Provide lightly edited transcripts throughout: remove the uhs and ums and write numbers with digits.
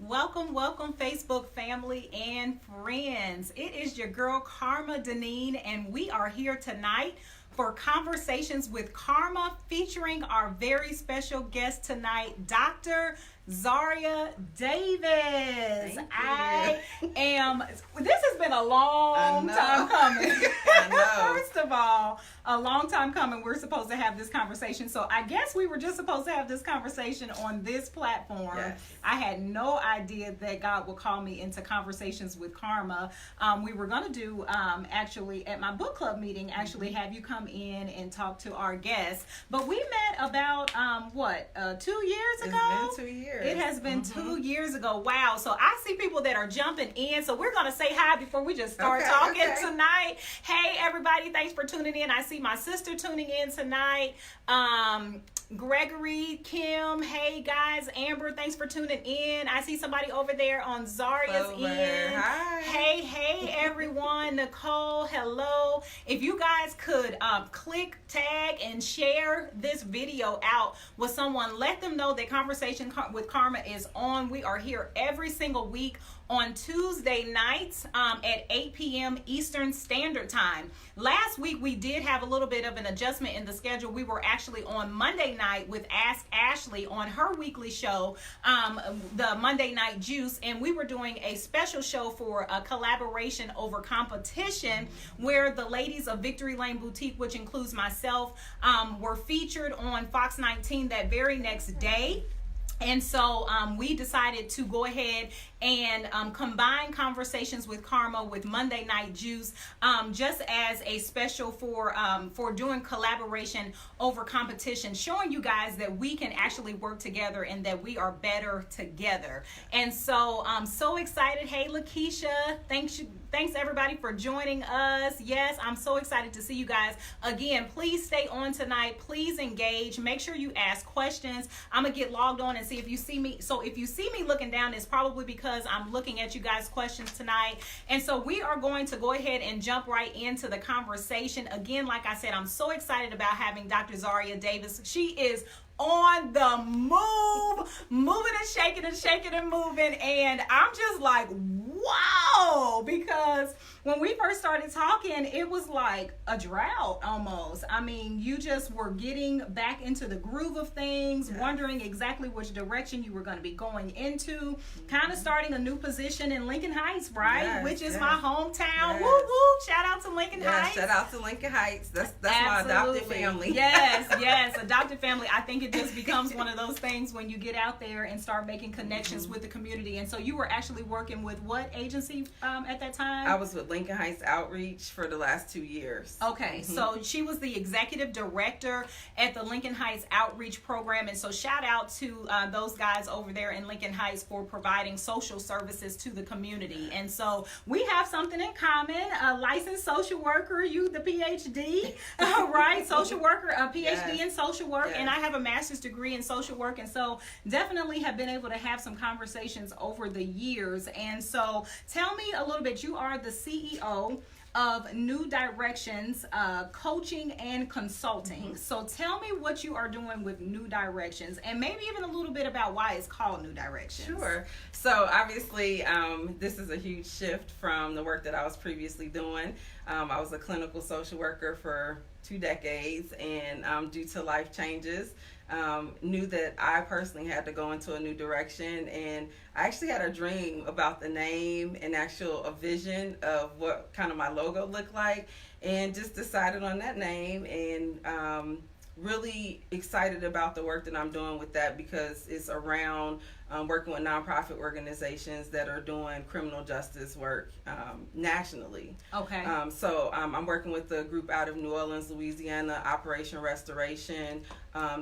Welcome, welcome, Facebook family and friends. It is your girl Karhma Deneen, and we are here tonight for Conversations with Karhma, featuring our very special guest tonight, Dr. Zaria Davis. I am. This has been a long time coming. I know. First of all, a long time coming. We're supposed to have this conversation. So I guess we were just supposed to have this conversation on this platform. Yes. I had no idea that God would call me into Conversations with Karhma. We were going to do, actually, at my book club meeting, actually have you come in and talk to our guests. But we met about, 2 years ago? It's been 2 years. It has been 2 years ago. Wow. So I see people that are jumping in. So we're going to say hi before we just start talking tonight. Hey, everybody. Thanks for tuning in. I see my sister tuning in tonight. Gregory, Kim, hey guys, Amber, thanks for tuning in. I see somebody over there on Zaria's end. Hi. Hey everyone. Nicole, hello. If you guys could click, tag, and share this video out with someone, let them know that Conversation with Karhma is on. We are here every single week on Tuesday nights at 8 p.m. Eastern Standard Time. Last week, we did have a little bit of an adjustment in the schedule. We were actually on Monday night with Ask Ashley on her weekly show, the Monday Night Juice, and we were doing a special show for a collaboration over competition where the ladies of Victory Lane Boutique, which includes myself, were featured on Fox 19 that very next day. And so we decided to go ahead and combine Conversations with Karhma with Monday Night Juice, just as a special for doing collaboration over competition, showing you guys that we can actually work together and that we are better together. And so I'm so excited. Hey, Lakeisha, thanks everybody for joining us. Yes, I'm so excited to see you guys. Again, please stay on tonight. Please engage. Make sure you ask questions. I'm going to get logged on and see if you see me. So if you see me looking down, it's probably because I'm looking at you guys' questions tonight. And so we are going to go ahead and jump right into the conversation. Again, like I said, I'm so excited about having Dr. Zaria Davis. She is on the move, moving and shaking and moving. And I'm just like, wow, because when we first started talking, it was like a drought almost. I mean, you just were getting back into the groove of things, wondering exactly which direction you were going to be going into, kind of starting a new position in Lincoln Heights, right? Yes, which is my hometown. Woo woo! Shout out to Lincoln Heights. Shout out to Lincoln Heights. That's my adopted family. Yes, adopted family. I think it just becomes one of those things when you get out there and start making connections with the community. And so you were actually working with what agency at that time? I was with Lincoln Heights Outreach for the last 2 years. Okay, so she was the executive director at the Lincoln Heights Outreach Program. And so shout out to those guys over there in Lincoln Heights for providing social services to the community. And so we have something in common, a licensed social worker, you the PhD, right? Social worker, a PhD in social work, and I have a master's degree in social work, and so definitely have been able to have some conversations over the years. And so tell me a little bit, you are the CEO of New Directions Coaching and Consulting. So tell me what you are doing with New Directions, and maybe even a little bit about why it's called New Directions. Sure. So obviously this is a huge shift from the work that I was previously doing. I was a clinical social worker for 2 decades, and due to life changes, knew that I personally had to go into a new direction, and I actually had a dream about the name and a vision of what kind of my logo looked like, and just decided on that name, and really excited about the work that I'm doing with that, because it's around working with nonprofit organizations that are doing criminal justice work nationally. Okay. So I'm working with a group out of New Orleans, Louisiana, Operation Restoration.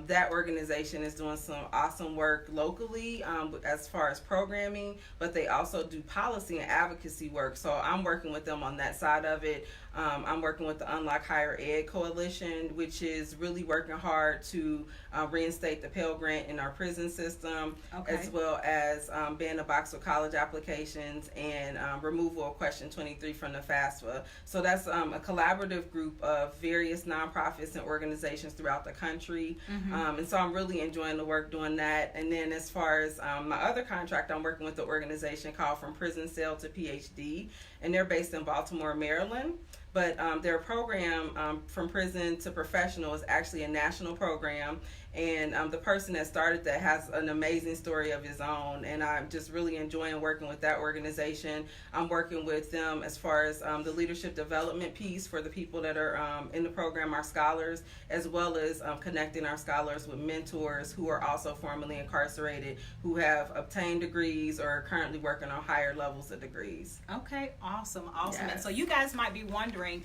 That organization is doing some awesome work locally as far as programming, but they also do policy and advocacy work. So I'm working with them on that side of it. I'm working with the Unlock Higher Ed Coalition, which is really working hard to reinstate the Pell Grant in our prison system, as well as ban a box of college applications and removal of Question 23 from the FAFSA. So that's a collaborative group of various nonprofits and organizations throughout the country. And so I'm really enjoying the work doing that. And then as far as my other contract, I'm working with the organization called From Prison Cell to PhD, and they're based in Baltimore, Maryland. But their program, From Prison to Professional, is actually a national program. And the person that started that has an amazing story of his own. And I'm just really enjoying working with that organization. I'm working with them as far as the leadership development piece for the people that are in the program, our scholars, as well as connecting our scholars with mentors who are also formerly incarcerated, who have obtained degrees or are currently working on higher levels of degrees. Okay, awesome. Yes. And so you guys might be wondering,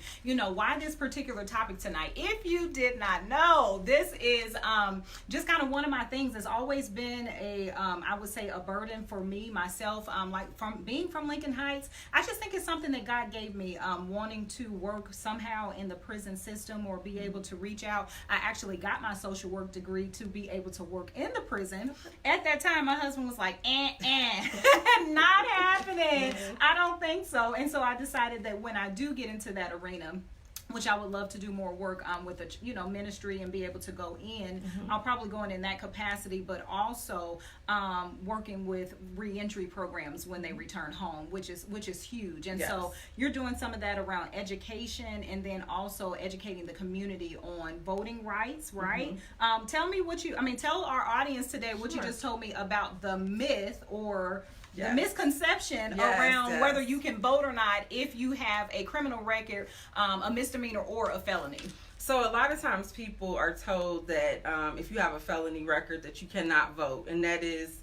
why this particular topic tonight. If you did not know, this is just kind of one of my things. Has always been I would say a burden for me, myself, like from being from Lincoln Heights. I just think it's something that God gave me, wanting to work somehow in the prison system or be able to reach out. I actually got my social work degree to be able to work in the prison. At that time, my husband was like, not happening. I don't think so. And so I decided that when I do get into that arena, which I would love to do more work with the ministry and be able to go in. I'll probably go in that capacity, but also working with reentry programs when they return home, which is huge. And so you're doing some of that around education, and then also educating the community on voting rights, right? Tell me tell our audience today what you just told me about the myth or the misconception around whether you can vote or not if you have a criminal record, a misdemeanor, or a felony. So a lot of times people are told that if you have a felony record that you cannot vote, and that is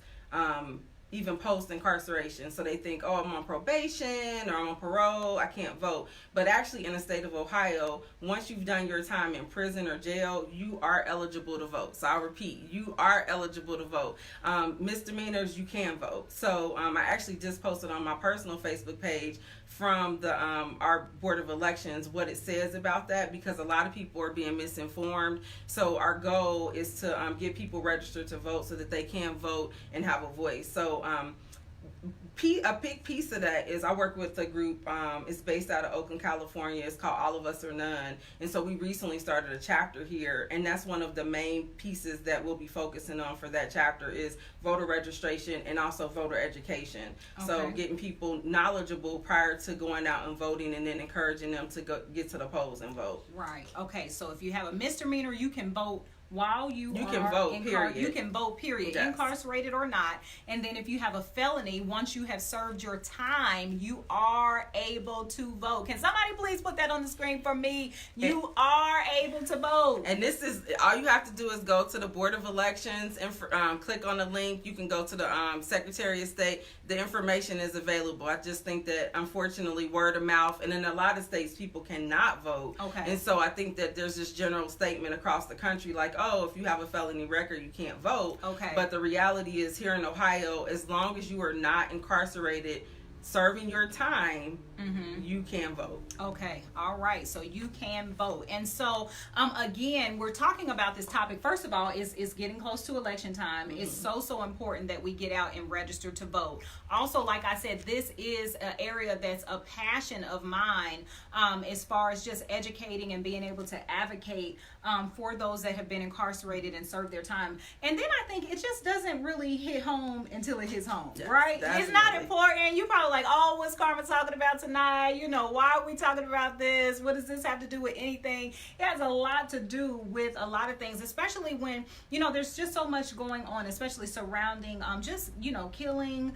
even post-incarceration. So they think, I'm on probation or I'm on parole, I can't vote. But actually in the state of Ohio, once you've done your time in prison or jail, you are eligible to vote. So I'll repeat, you are eligible to vote. Misdemeanors, you can vote. So I actually just posted on my personal Facebook page from the our Board of Elections what it says about that, because a lot of people are being misinformed. So our goal is to get people registered to vote so that they can vote and have a voice. So a big piece of that is I work with a group, it's based out of Oakland, California. It's called All of Us or None. And so we recently started a chapter here, and that's one of the main pieces that we'll be focusing on for that chapter is voter registration and also voter education. Okay. So getting people knowledgeable prior to going out and voting, and then encouraging them to get to the polls and vote. Right. Okay. So if you have a misdemeanor, you can vote while you can vote, period. You can vote, period. Yes. Incarcerated or not. And then if you have a felony, once you have served your time, you are able to vote. Can somebody please put that on the screen for me? You are able to vote. And this is, all you have to do is go to the Board of Elections and click on the link. You can go to the Secretary of State. The information is available. I just think that, unfortunately, word of mouth, and in a lot of states, people cannot vote. Okay. And so I think that there's this general statement across the country like, if you have a felony record, you can't vote. Okay. But the reality is, here in Ohio, as long as you are not incarcerated serving your time, you can vote. Okay. All right. So you can vote. And so, again, we're talking about this topic. First of all, is getting close to election time. It's so important that we get out and register to vote. Also, like I said, this is an area that's a passion of mine, as far as just educating and being able to advocate for those that have been incarcerated and served their time. And then I think it just doesn't really hit home until it hits home, right? Definitely. It's not important. You probably like, what's Karhma talking about tonight? Why are we talking about this? What does this have to do with anything? It has a lot to do with a lot of things, especially when, there's just so much going on, especially surrounding killing,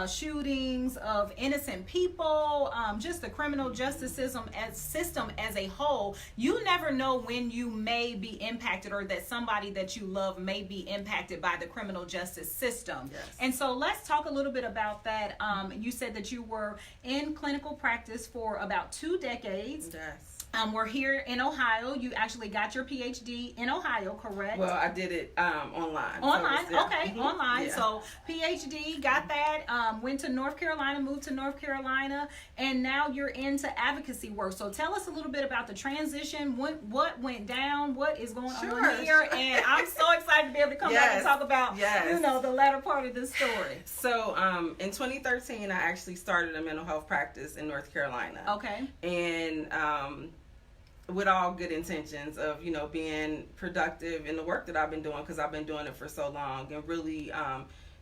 shootings of innocent people, just the criminal justice system as a whole. You never know when you may be impacted, or that somebody that you love may be impacted by the criminal justice system. Yes. And so let's talk a little bit about that. You said that you were in clinical practice for about 2 decades. Yes. We're here in Ohio. You actually got your PhD in Ohio, correct? Well, I did it online. Online, so okay, online. Yeah. So PhD, got that. Went to North Carolina, moved to North Carolina, and now you're into advocacy work. So tell us a little bit about the transition. What went down? What is going on here? And I'm so excited to be able to come back and talk about the latter part of this story. So in 2013, I actually started a mental health practice in North Carolina. Okay. And with all good intentions of, you know, being productive in the work that I've been doing, because I've been doing it for so long, and really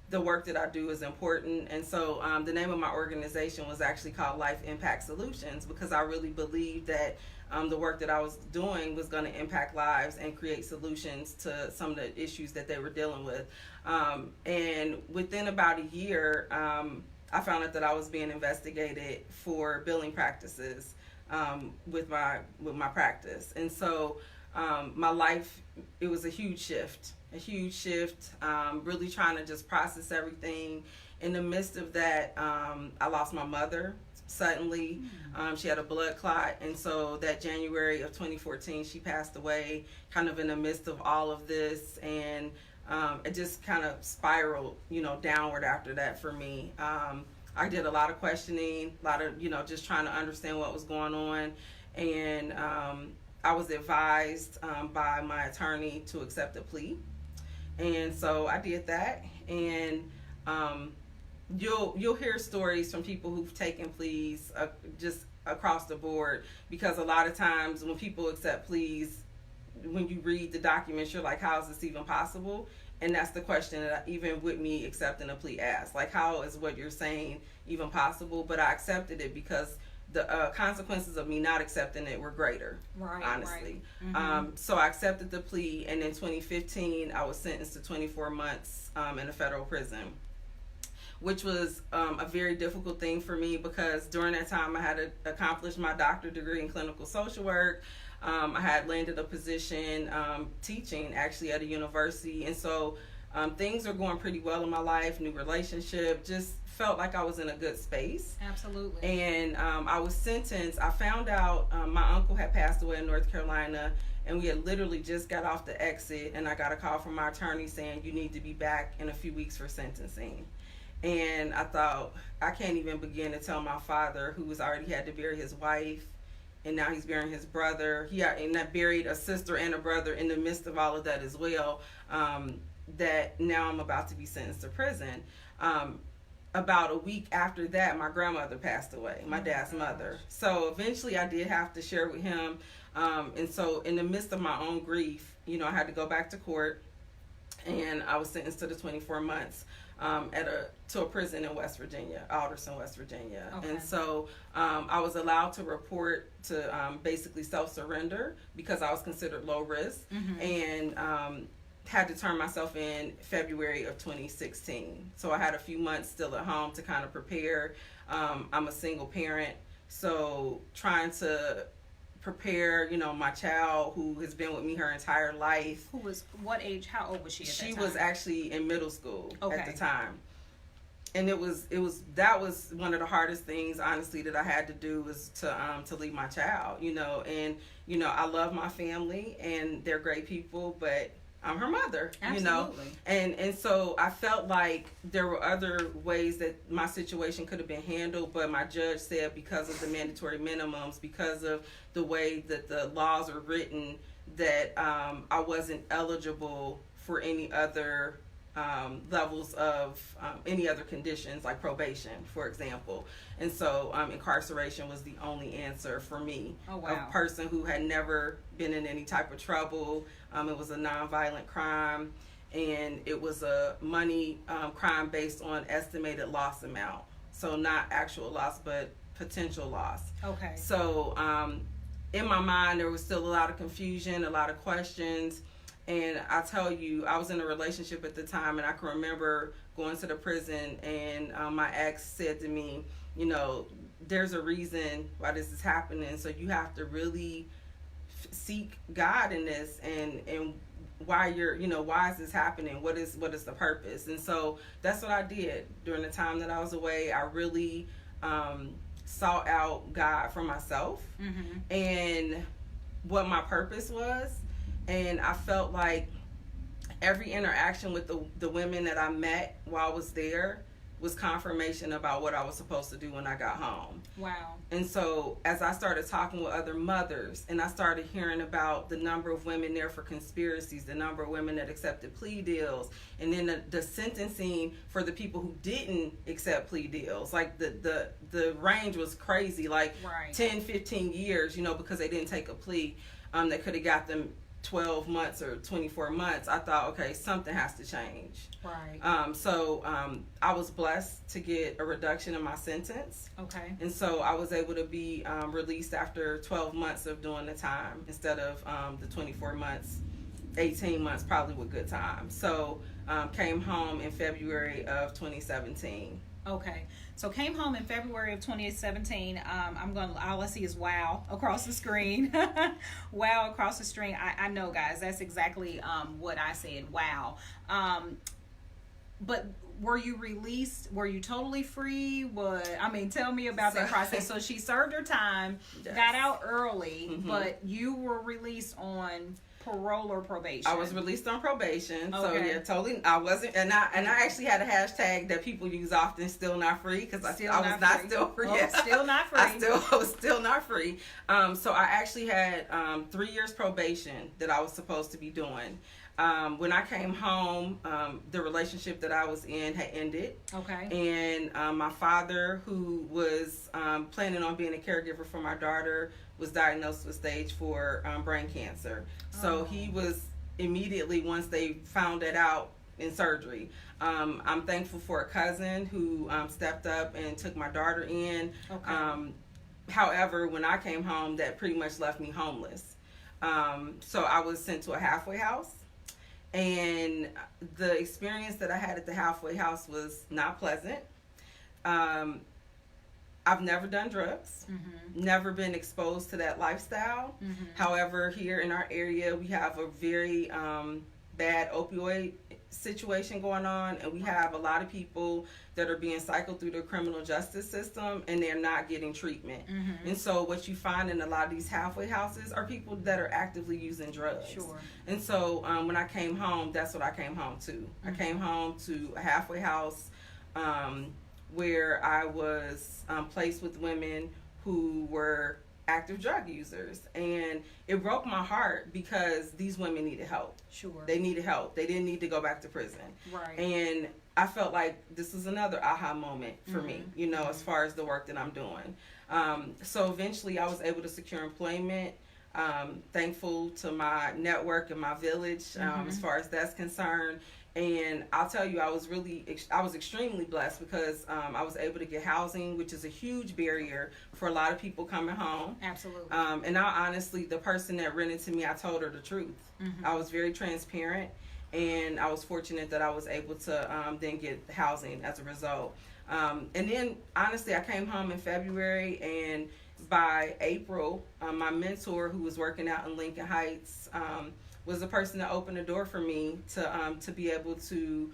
the work that I do is important. And so the name of my organization was actually called Life Impact Solutions, because I really believed that the work that I was doing was going to impact lives and create solutions to some of the issues that they were dealing with. And within about a year, I found out that I was being investigated for billing practices with my practice. And so my life, it was a huge shift, really trying to just process everything. In the midst of that, I lost my mother suddenly. She had a blood clot, and so that January of 2014 she passed away, kind of in the midst of all of this. And it just kind of spiraled, you know, downward after that for me. I did a lot of questioning, a lot of, you know, just trying to understand what was going on. And I was advised by my attorney to accept a plea. And so I did that. And you'll hear stories from people who've taken pleas just across the board, because a lot of times when people accept pleas, when you read the documents, you're like, how is this even possible? And that's the question that even with me accepting a plea asks, like, how is what you're saying even possible? But I accepted it because the consequences of me not accepting it were greater, honestly. Right. Mm-hmm. So I accepted the plea, and in 2015 I was sentenced to 24 months in a federal prison, which was a very difficult thing for me, because during that time I had accomplished my doctorate degree in clinical social work. I had landed a position teaching actually at a university, and so things were going pretty well in my life, new relationship, just felt like I was in a good space. Absolutely. And I was sentenced. I found out my uncle had passed away in North Carolina, and we had literally just got off the exit, and I got a call from my attorney saying, you need to be back in a few weeks for sentencing. And I thought, I can't even begin to tell my father, who was already had to bury his wife, and now he's burying his brother. And I buried a sister and a brother in the midst of all of that as well, that now I'm about to be sentenced to prison. About a week after that, my grandmother passed away, my dad's mother. So eventually I did have to share with him. And so in the midst of my own grief, you know, I had to go back to court, and I was sentenced to the 24 months. To a prison in West Virginia, Alderson, West Virginia. Okay. And so I was allowed to report to basically self-surrender, because I was considered low risk, and had to turn myself in February of 2016. So I had a few months still at home to kind of prepare. I'm a single parent, so trying to prepare, you know, my child who has been with me her entire life. Who was what age? How old was she at that time? She was actually in middle school at the time. And that was one of the hardest things, honestly, that I had to do, was to leave my child, you know. And, you know, I love my family and they're great people, but I'm her mother. Absolutely. You know. And so I felt like there were other ways that my situation could have been handled, but my judge said, because of the mandatory minimums, because of the way that the laws are written, that I wasn't eligible for any other levels of any other conditions, like probation, for example. And so incarceration was the only answer for me. Oh, wow. A person who had never been in any type of trouble. It was a nonviolent crime, and it was a money crime based on estimated loss amount. So not actual loss, but potential loss. Okay. So in my mind, there was still a lot of confusion, a lot of questions. And I tell you, I was in a relationship at the time, and I can remember going to the prison, and my ex said to me, you know, there's a reason why this is happening, so you have to really seek God in this, and why why is this happening? What is the purpose? And so that's what I did during the time that I was away. I really sought out God for myself, and what my purpose was. And I felt like every interaction with the women that I met while I was there, was confirmation about what I was supposed to do when I got home. Wow. And so as I started talking with other mothers and I started hearing about the number of women there for conspiracies, the number of women that accepted plea deals, and then the sentencing for the people who didn't accept plea deals, like the range was crazy, like right. 10, 15 years, because they didn't take a plea, that could have got them 12 months or 24 months. I thought, okay, something has to change. Right. So I was blessed to get a reduction in my sentence. Okay. And so I was able to be released after 12 months of doing the time instead of the 24 months, 18 months probably with good time. So came home in February of 2017. Okay, so came home in February of 2017. All I see is wow across the screen. Wow across the screen. I know, guys, that's exactly what I said. Wow. But were you released? Were you totally free? Tell me about that process. So she served her time, yes. Got out early, mm-hmm. But you were released on parole or probation? I was released on probation. Okay. So yeah, totally. I wasn't, and I actually had a hashtag that people use often, still not free, because I was not still free. Oh, still not free. I was still not free. So I actually had 3 years probation that I was supposed to be doing. When I came home, the relationship that I was in had ended. Okay. And my father, who was planning on being a caregiver for my daughter, was diagnosed with stage 4 brain cancer. So he was immediately, once they found it out, in surgery. I'm thankful for a cousin who stepped up and took my daughter in. Okay. However, when I came home, that pretty much left me homeless. So I was sent to a halfway house. And the experience that I had at the halfway house was not pleasant. I've never done drugs, mm-hmm. Never been exposed to that lifestyle. Mm-hmm. However, here in our area, we have a very bad opioid situation going on, and we have a lot of people that are being cycled through the criminal justice system, and they're not getting treatment. Mm-hmm. And so what you find in a lot of these halfway houses are people that are actively using drugs. Sure. And so when I came home, that's what I came home to. Mm-hmm. I came home to a halfway house where I was placed with women who were active drug users, and it broke my heart because these women needed help. Sure. They needed help. They didn't need to go back to prison. Right. And I felt like this was another aha moment for mm-hmm. me, mm-hmm. As far as the work that I'm doing. So eventually I was able to secure employment. Thankful to my network and my village, mm-hmm. as far as that's concerned. And I'll tell you, I was extremely blessed because I was able to get housing, which is a huge barrier for a lot of people coming home. Absolutely. And I honestly, the person that rented to me, I told her the truth. Mm-hmm. I was very transparent, and I was fortunate that I was able to then get housing as a result. And then, honestly, I came home in February, and by April, my mentor, who was working out in Lincoln Heights, was the person that opened the door for me to be able to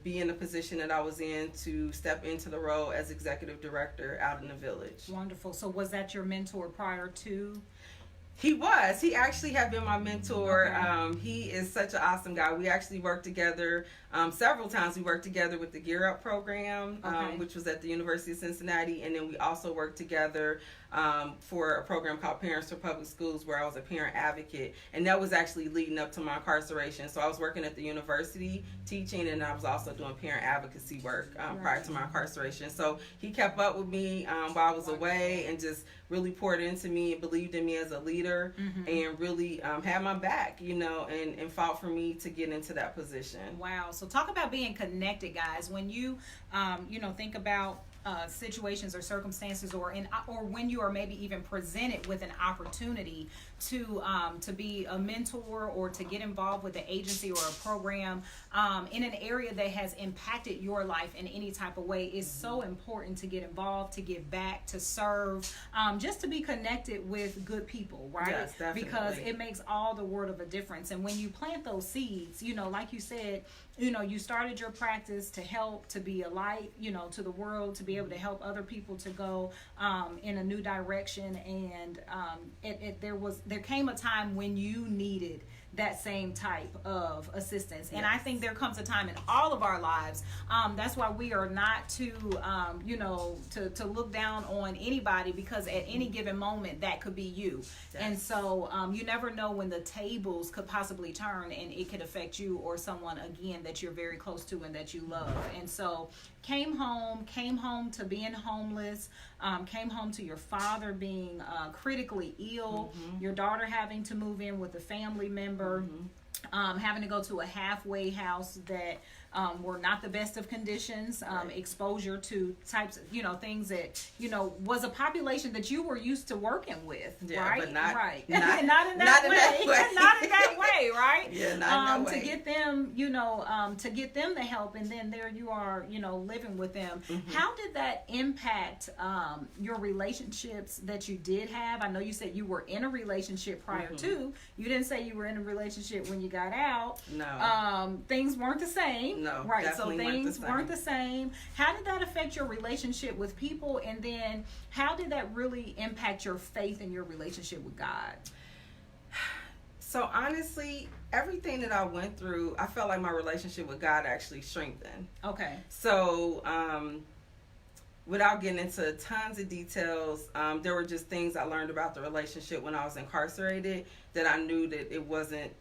be in the position that I was in, to step into the role as executive director out in the village. Wonderful. So was that your mentor prior to? He was. He actually had been my mentor. Okay. He is such an awesome guy. We actually worked together several times. We worked together with the Gear Up program, okay. Which was at the University of Cincinnati. And then we also worked together for a program called Parents for Public Schools, where I was a parent advocate. And that was actually leading up to my incarceration. So I was working at the university teaching, and I was also doing parent advocacy work prior to my incarceration. So he kept up with me while I was away, and just really poured into me and believed in me as a leader, mm-hmm. and really had my back, and fought for me to get into that position. Wow. So talk about being connected, guys. When you, think about situations or circumstances, or when you are maybe even presented with an opportunity to be a mentor or to get involved with an agency or a program in an area that has impacted your life in any type of way, is so important to get involved, to give back, to serve, just to be connected with good people, right? Yes, definitely. Because it makes all the world of a difference. And when you plant those seeds, like you said, you started your practice to help, to be a light, to the world, to be able to help other people to go in a new direction. And there came a time when you needed that same type of assistance. And I think there comes a time in all of our lives. That's why we are not to, to look down on anybody, because at any given moment that could be you. Yes. And so you never know when the tables could possibly turn and it could affect you or someone again that you're very close to and that you love. And so came home to being homeless, came home to your father being critically ill, your daughter having to move in with a family member, having to go to a halfway house that were not the best of conditions, exposure to types of, things that, was a population that you were used to working with, right? But not, right. Not, not in that way. Not in that way, right? Yeah, not in that way. To get them, to get them the help, and then there you are, living with them. How did that impact your relationships that you did have? I know you said you were in a relationship prior to. You didn't say you were in a relationship when you got out. No. Things weren't the same. No, right. So things weren't the same. How did that affect your relationship with people? And then how did that really impact your faith and your relationship with God? So honestly, everything that I went through, I felt like my relationship with God actually strengthened. Okay. So without getting into tons of details, there were just things I learned about the relationship when I was incarcerated that I knew that it wasn't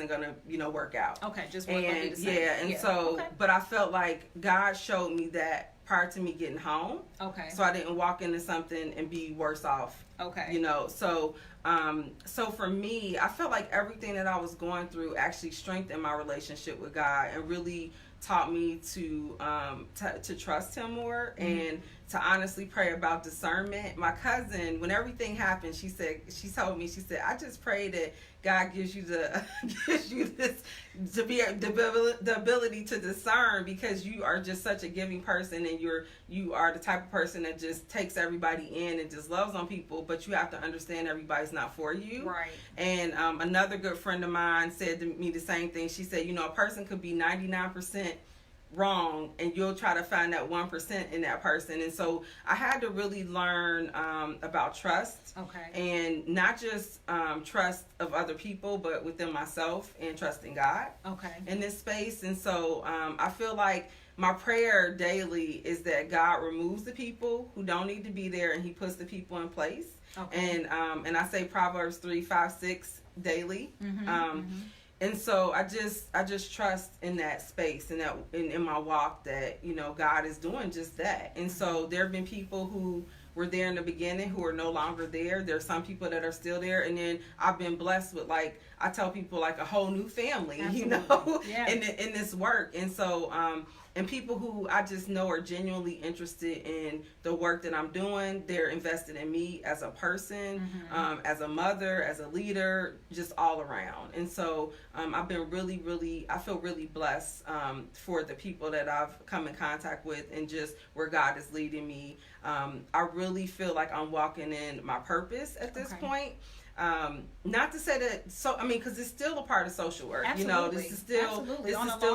gonna, work out. Okay, just wasn't gonna be the same. Yeah, and so, but I felt like God showed me that prior to me getting home. Okay. So I didn't walk into something and be worse off. Okay. So for me, I felt like everything that I was going through actually strengthened my relationship with God and really taught me to trust Him more and to honestly pray about discernment. My cousin, when everything happened, she told me, I just pray that God gives you the ability to discern, because you are just such a giving person, and you are the type of person that just takes everybody in and just loves on people, but you have to understand everybody's not for you. Right. And another good friend of mine said to me the same thing. She said, a person could be 99% wrong, and you'll try to find that 1% in that person. And so I had to really learn about trust. Okay. And not just trust of other people, but within myself, and trusting God. Okay. In this space. And so I feel like my prayer daily is that God removes the people who don't need to be there, and He puts the people in place. Okay. And I say Proverbs 3:5-6 daily. And so I just trust in that space and that in my walk that, God is doing just that. And so there have been people who were there in the beginning who are no longer there. There's some people that are still there. And then I've been blessed with, I tell people, like a whole new family, yeah. in this work. And so, and people who I just know are genuinely interested in the work that I'm doing. They're invested in me as a person, as a mother, as a leader, just all around. And so I've been I feel really blessed for the people that I've come in contact with and just where God is leading me. I really feel like I'm walking in my purpose at this point. Not to say that, because it's still a part of social work. Absolutely. This is still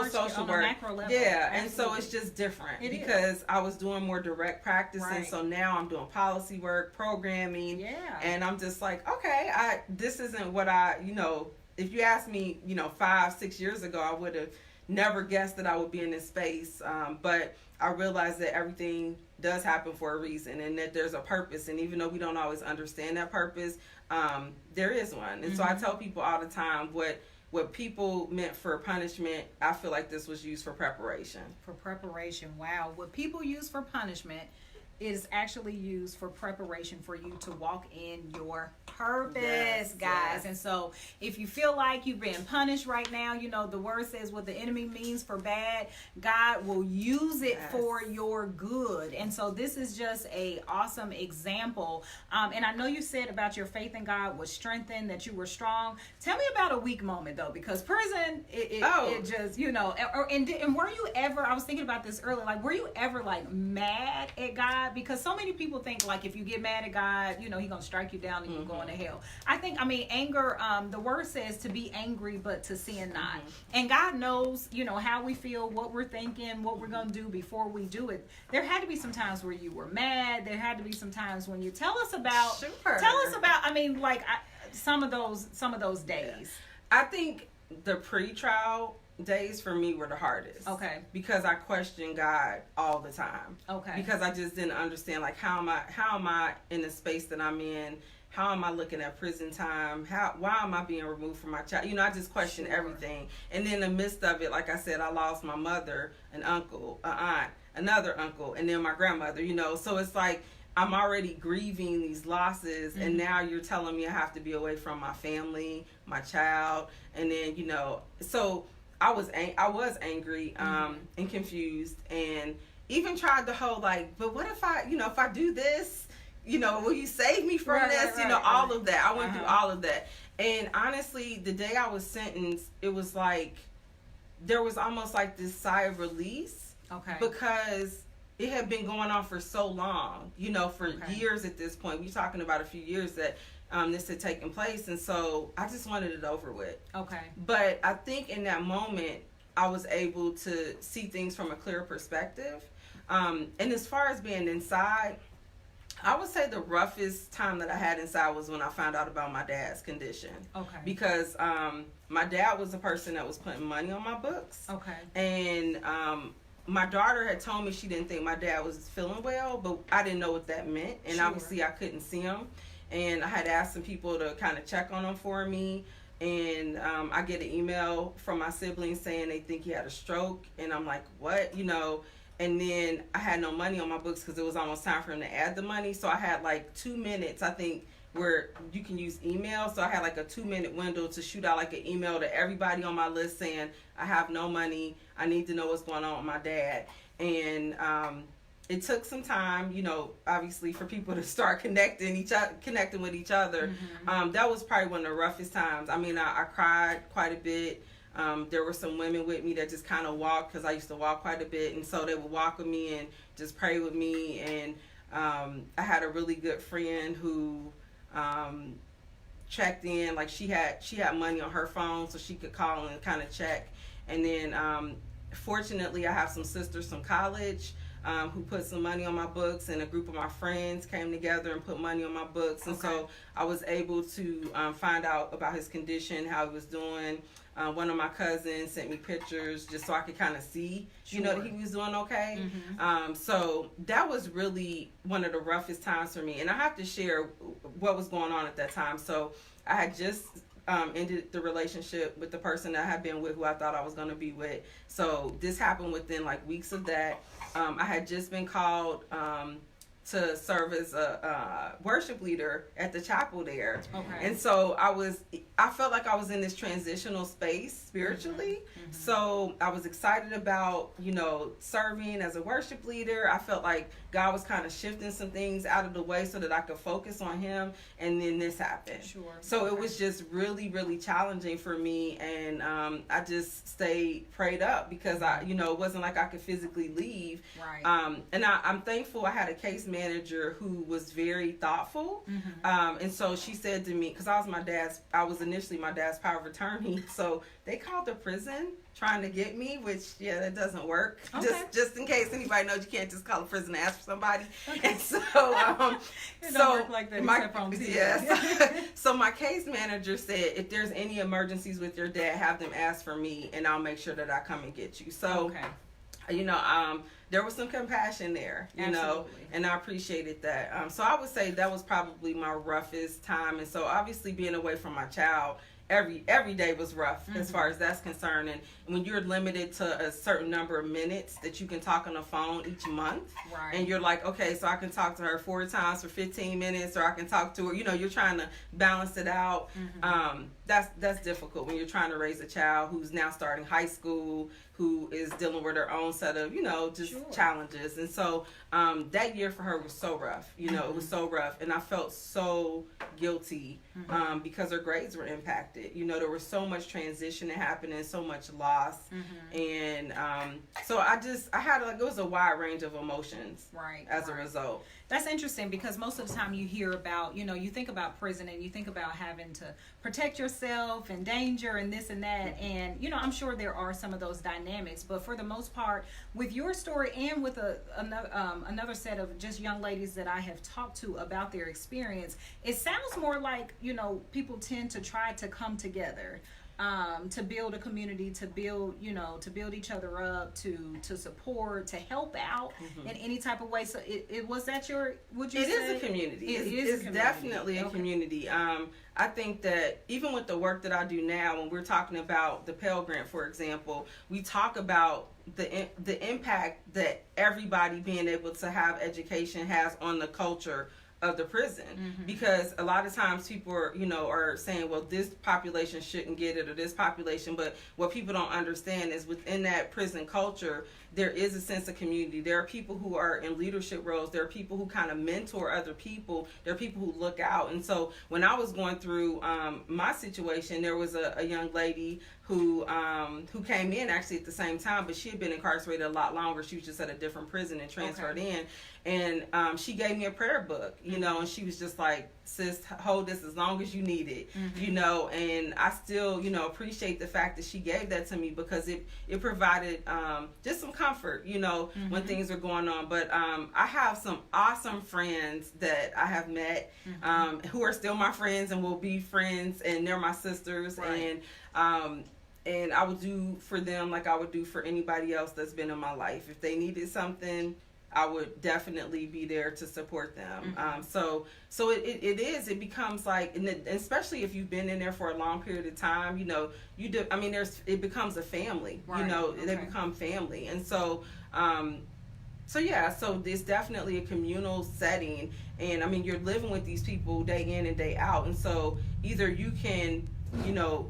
social work. Macro level. Yeah, and so it's just different because I was doing more direct practice, right. And so now I'm doing policy work, programming, and I'm just like, okay, this isn't what if you asked me, 5-6 years ago, I would have never guessed that I would be in this space, but I realized that everything does happen for a reason, and that there's a purpose, and even though we don't always understand that purpose, there is one. And so I tell people all the time, what people meant for punishment, I feel like this was used for preparation. For preparation. Wow. What people use for punishment is actually used for preparation for you to walk in your purpose, guys. Yes. And so if you feel like you've been punished right now, the word says what the enemy means for bad, God will use it for your good. And so this is just a awesome example. And I know you said about your faith in God was strengthened, that you were strong. Tell me about a weak moment, though, because prison, it just, and were you ever, I was thinking about this earlier, were you ever mad at God? Because so many people think if you get mad at God, He's going to strike you down and you're going to hell. I think, anger, the word says to be angry, but to sin not. And God knows, how we feel, what we're thinking, what we're going to do before we do it. There had to be some times where you were mad. There had to be some times when you some of those days. I think the pre-trial days for me were the hardest. Okay. Because I questioned God all the time. Okay. Because I just didn't understand, like, how am I in the space that I'm in? How am I looking at prison time? Why am I being removed from my child? You know, I just questioned everything. And then in the midst of it, like I said, I lost my mother, an uncle, an aunt, another uncle, and then my grandmother, you know. So it's like I'm already grieving these losses, and now you're telling me I have to be away from my family, my child, and then, you know, so I was angry and confused, and even tried the whole, like, but what if if I do this, you know, will you save me from this? All of that. I went through all of that. And honestly, the day I was sentenced, it was like there was almost like this sigh of release. Okay. Because it had been going on for so long, you know, for years at this point. We're talking about a few years that this had taken place. And so I just wanted it over with. Okay. But I think in that moment, I was able to see things from a clearer perspective. And as far as being inside, I would say the roughest time that I had inside was when I found out about my dad's condition. Okay. Because my dad was the person that was putting money on my books. Okay. And my daughter had told me she didn't think my dad was feeling well, but I didn't know what that meant. And obviously I couldn't see him. And I had asked some people to kind of check on him for me. And I get an email from my siblings saying they think he had a stroke. And I'm like, what? You know. And then I had no money on my books because it was almost time for him to add the money. So I had like 2 minutes, I think, where you can use email. So I had like a 2-minute window to shoot out like an email to everybody on my list saying, I have no money. I need to know what's going on with my dad. And it took some time, you know, obviously for people to start connecting with each other. That was probably one of the roughest times. I mean, I cried quite a bit. There were some women with me that just kind of walked, because I used to walk quite a bit, and so they would walk with me and just pray with me. And I had a really good friend who checked in, like she had money on her phone so she could call and kind of check. And then fortunately I have some sisters from college who put some money on my books, and a group of my friends came together and put money on my books. And so I was able to find out about his condition, how he was doing. One of my cousins sent me pictures just so I could kind of see, you know, that he was doing okay. So that was really one of the roughest times for me. And I have to share what was going on at that time. So I had just ended the relationship with the person that I had been with, who I thought I was going to be with. So this happened within like weeks of that. I had just been called to serve as a worship leader at the chapel there. And so I felt like I was in this transitional space spiritually. So I was excited about, you know, serving as a worship leader. I felt like God was kind of shifting some things out of the way so that I could focus on him. And then this happened. So it was just really, really challenging for me. And I just stayed prayed up because it wasn't like I could physically leave. And I'm thankful I had a case manager who was very thoughtful. And so she said to me, because I was initially my dad's power of attorney. So they called the prison trying to get me, which that doesn't work. Just in case anybody knows, you can't just call a prison and ask for somebody. And so it don't work like that except on TV. So my case manager said, if there's any emergencies with your dad, have them ask for me and I'll make sure that I come and get you. So there was some compassion there, you know, and I appreciated that. So I would say that was probably my roughest time. And so obviously being away from my child, every day was rough as far as that's concerned. And when you're limited to a certain number of minutes that you can talk on the phone each month, and you're like, okay, so I can talk to her 4 times for 15 minutes, or I can talk to her, you know, you're trying to balance it out. That's difficult when you're trying to raise a child who's now starting high school, who is dealing with her own set of, you know, just challenges. And so that year for her was so rough, you know, it was so rough. And I felt so guilty because her grades were impacted. You know, there was so much transition that happened and so much loss. And so I had it was a wide range of emotions as a result. That's interesting because most of the time you hear about, you know, you think about prison and you think about having to protect yourself and danger and this and that. And, you know, I'm sure there are some of those dynamics. But for the most part, with your story and with another set of just young ladies that I have talked to about their experience, it sounds more like, you know, people tend to try to come together. to build a community, to build, to build each other up, to support, to help out in any type of way. So it was that would you say? It is a community. It's definitely a community. I think that even with the work that I do now, when we're talking about the Pell Grant, for example, we talk about the impact that everybody being able to have education has on the culture of the prison, because a lot of times people are saying, well, this population shouldn't get it, or this population, but what people don't understand is within that prison culture there is a sense of community. There are people who are in leadership roles. There are people who kind of mentor other people. There are people who look out. And so when I was going through my situation, there was a young lady who came in actually at the same time, but she had been incarcerated a lot longer. She was just at a different prison and transferred in. And she gave me a prayer book, and she was just like, sis, hold this as long as you need it, and I still, appreciate the fact that she gave that to me, because it provided just some comfort, when things are going on. But I have some awesome friends that I have met who are still my friends and will be friends, and they're my sisters. Right. And I would do for them like I would do for anybody else that's been in my life. If they needed something, I would definitely be there to support them. So it becomes like, and especially if you've been in there for a long period of time, it becomes a family, they become family. And so it's definitely a communal setting. And you're living with these people day in and day out. And so either you can,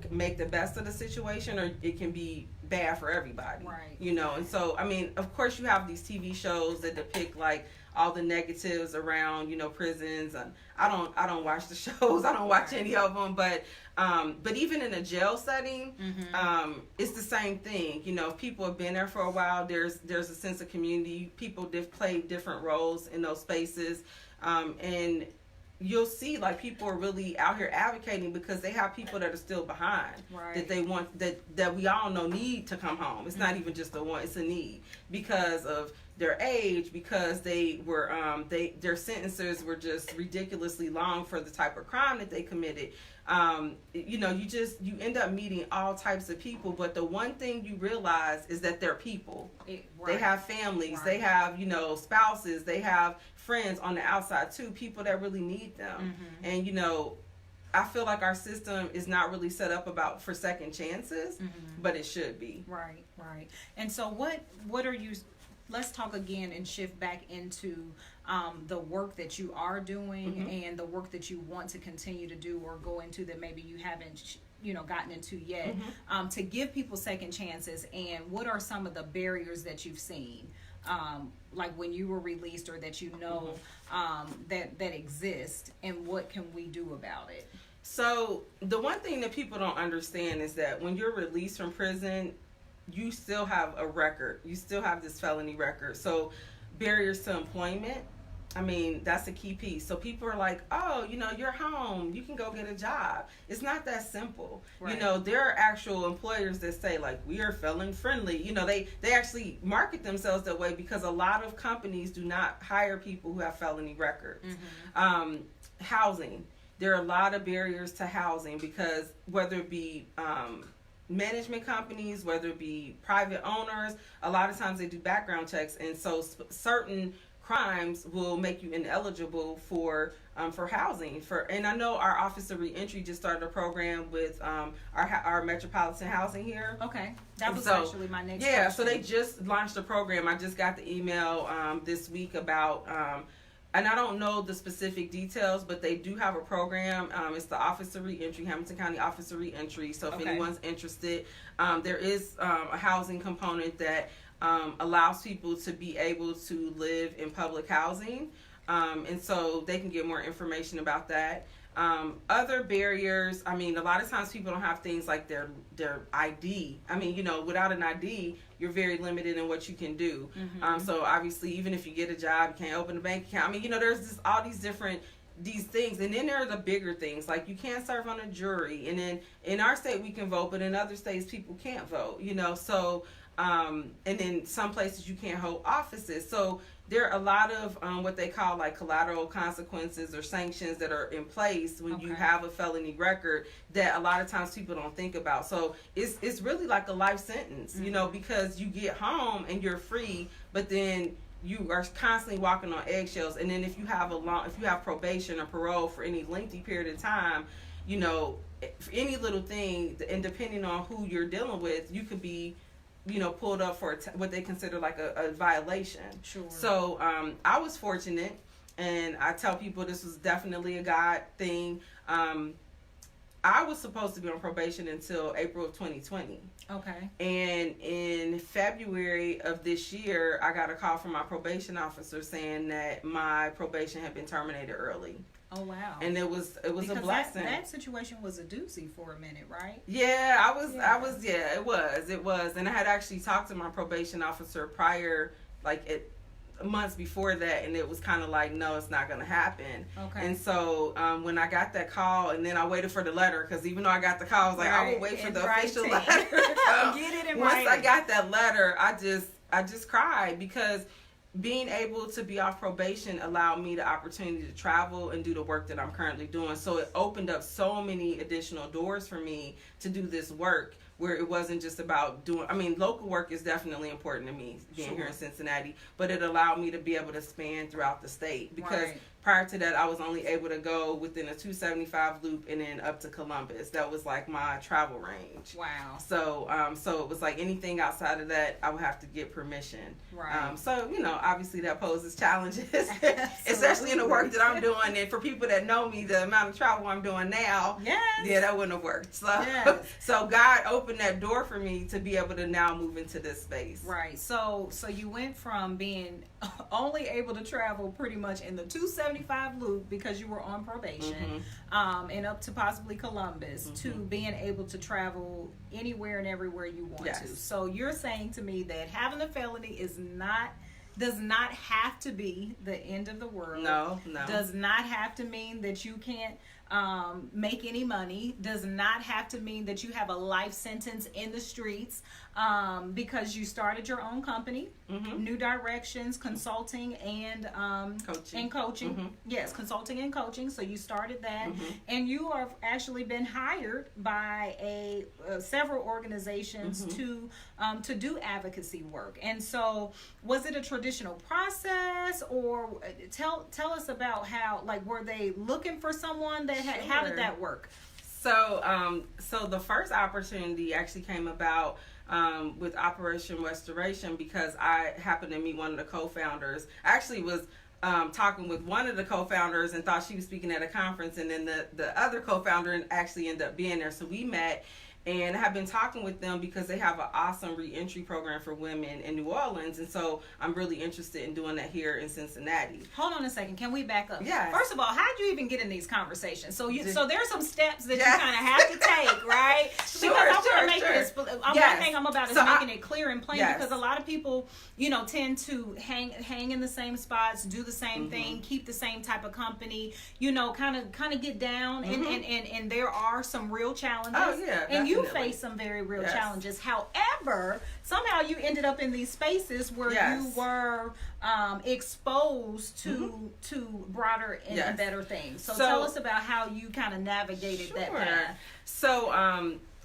make the best of the situation, or it can be bad for everybody. Right. And so, of course you have these TV shows that depict like all the negatives around, prisons, and I don't watch the shows. I don't watch any of them, but even in a jail setting, it's the same thing. If people have been there for a while, there's a sense of community. People play different roles in those spaces, and you'll see like people are really out here advocating because they have people that are still behind, that they want, that we all know need to come home. It's not even just a want, it's a need, because of their age, because they were their sentences were just ridiculously long for the type of crime that they committed. You end up meeting all types of people, but the one thing you realize is that they're people. They have families, they have spouses, they have friends on the outside too, people that really need them. And I feel like our system is not really set up for second chances, but it should be. Right. And so what are you, let's talk again and shift back into the work that you are doing and the work that you want to continue to do or go into that maybe you haven't gotten into yet, to give people second chances. And what are some of the barriers that you've seen, like when you were released, or that that exist, and what can we do about it? So the one thing that people don't understand is that when you're released from prison, you still have a record. You still have this felony record. So barriers to employment, that's a key piece. So people are like, oh, you're home, you can go get a job. It's not that simple. Right. There are actual employers that say like, we are felon friendly. They actually market themselves that way, because a lot of companies do not hire people who have felony records. Housing. There are a lot of barriers to housing, because whether it be management companies, whether it be private owners, a lot of times they do background checks, and so certain crimes will make you ineligible for housing. And I know our Office of Reentry just started a program with our metropolitan housing here. Okay, that was actually my next question. So they just launched a program. I just got the email this week about. And I don't know the specific details, but they do have a program. It's the Office of Reentry, Hamilton County Office of Reentry. So if anyone's interested, there is a housing component that allows people to be able to live in public housing. And so they can get more information about that. Other barriers, a lot of times people don't have things like their ID. Without an ID, you're very limited in what you can do. So obviously, even if you get a job, you can't open a bank account. there's just all these different things. And then there are the bigger things, like you can't serve on a jury. And then in our state we can vote, but in other states people can't vote. So and in some places you can't hold offices. So there are a lot of what they call like collateral consequences or sanctions that are in place when you have a felony record that a lot of times people don't think about. So it's really like a life sentence, you know, because you get home and you're free, but then you are constantly walking on eggshells. And then if you have probation or parole for any lengthy period of time, you know, for any little thing, and depending on who you're dealing with, you could be, you know, pulled up for what they consider like a violation. Sure. So I was fortunate, and I tell people this was definitely a God thing. I was supposed to be on probation until April of 2020. Okay. And in February of this year, I got a call from my probation officer saying that my probation had been terminated early. Oh wow! And it was because a blessing. That situation was a doozy for a minute, right? Yeah, it was, and I had actually talked to my probation officer prior, months before that, and it was kind of like, no, it's not going to happen. Okay. And so when I got that call, and then I waited for the letter, because even though I got the call, I was like, I will wait for the official letter. Get it in Once writing. I got that letter, I just cried, because being able to be off probation allowed me the opportunity to travel and do the work that I'm currently doing. So it opened up so many additional doors for me to do this work, where it wasn't just about doing, local work is definitely important to me, being here in Cincinnati, but it allowed me to be able to span throughout the state, because prior to that, I was only able to go within a 275 loop and then up to Columbus. That was like my travel range. Wow. So it was like anything outside of that, I would have to get permission. Right. So, you know, obviously that poses challenges, especially in the work that I'm doing. And for people that know me, the amount of travel I'm doing now, yeah, that wouldn't have worked. So, so God opened that door for me to be able to now move into this space. Right. So you went from being only able to travel pretty much in the 275 loop because you were on probation, and up to possibly Columbus, to being able to travel anywhere and everywhere you want to. So you're saying to me that having a felony does not have to be the end of the world. No. Does not have to mean that you can't make any money. Does not have to mean that you have a life sentence in the streets, because you started your own company, New Directions Consulting and coaching. Yes, consulting and coaching. So you started that, and you have actually been hired by several organizations to do advocacy work. And so, was it a traditional process, or tell us about how, like, were they looking for someone that how did that work? So the first opportunity actually came about with Operation Restoration, because I happened to meet one of the co-founders. I actually was talking with one of the co-founders and thought she was speaking at a conference, and then the other co-founder actually ended up being there. So we met, and I have been talking with them because they have an awesome reentry program for women in New Orleans, and so I'm really interested in doing that here in Cincinnati. Hold on a second. Can we back up? Yeah. First of all, how did you even get in these conversations? So there's some steps that you kind of have to take, right? Because I want to make this. One thing I'm about is making it clear and plain, because a lot of people, you know, tend to hang in the same spots, do the same thing, keep the same type of company, you know, kind of get down, and there are some real challenges. Oh yeah, and you face some very real challenges. However, somehow you ended up in these spaces where you were exposed to broader and better things. So tell us about how you kind of navigated that path. So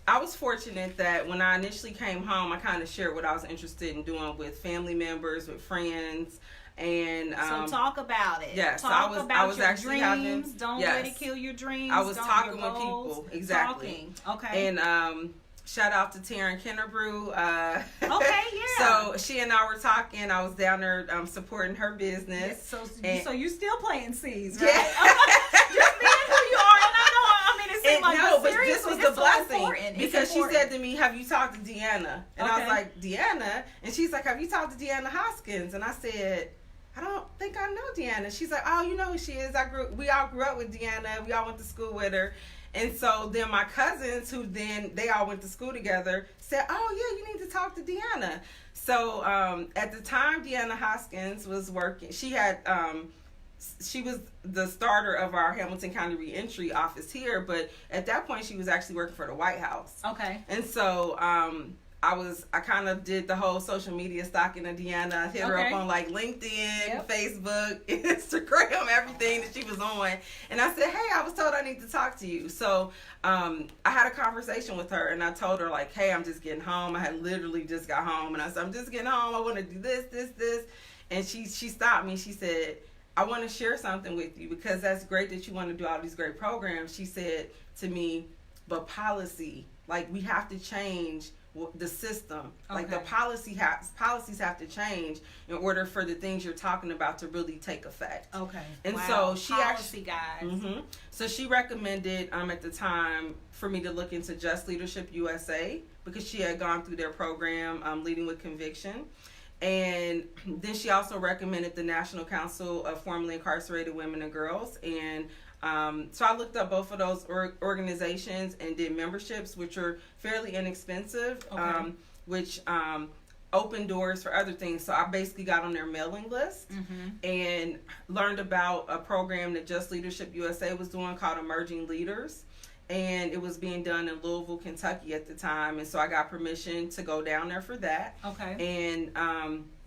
I was fortunate that when I initially came home, I kind of shared what I was interested in doing with family members, with friends. And so talk about it. Yes, talk I was your actually dreams. Don't let it kill your dreams. I was talking with people. Exactly. Okay. And shout out to Taryn Kennerbrew. Okay, yeah. So she and I were talking. I was down there supporting her business. So you still playing C's, right? Just being who you are. And I know, it seemed like, but this was the blessing, because she said to me, "Have you talked to Deanna?" And I was like, "Deanna?" And she's like, "Have you talked to Deanna Hoskins?" And I said, "I don't think I know Deanna." She's like, "Oh, you know who she is. We all grew up with Deanna. We all went to school with her." And so then my cousins, who then they all went to school together, said, "Oh yeah, you need to talk to Deanna." So at the time, Deanna Hoskins was working. She had she was the starter of our Hamilton County Reentry office here, but at that point she was actually working for the White House. Okay. And so I kind of did the whole social media stalking of Deanna. I hit her up on like LinkedIn, Facebook, Instagram, everything that she was on. And I said, hey, I was told I need to talk to you. So I had a conversation with her, and I told her like, hey, I'm just getting home. I had literally just got home, and I said, I'm just getting home. I want to do this. And she stopped me. She said, I want to share something with you, because that's great that you want to do all these great programs. She said to me, but policy, like we have to change the system. Like the policies have to change in order for the things you're talking about to really take effect. Okay. And so she guys. So she recommended at the time for me to look into Just Leadership USA, because she had gone through their program, Leading with Conviction. And then she also recommended the National Council of Formerly Incarcerated Women and Girls. And so I looked up both of those organizations and did memberships, which are fairly inexpensive, which opened doors for other things. So I basically got on their mailing list and learned about a program that Just Leadership USA was doing called Emerging Leaders. And it was being done in Louisville, Kentucky at the time. And so I got permission to go down there for that. And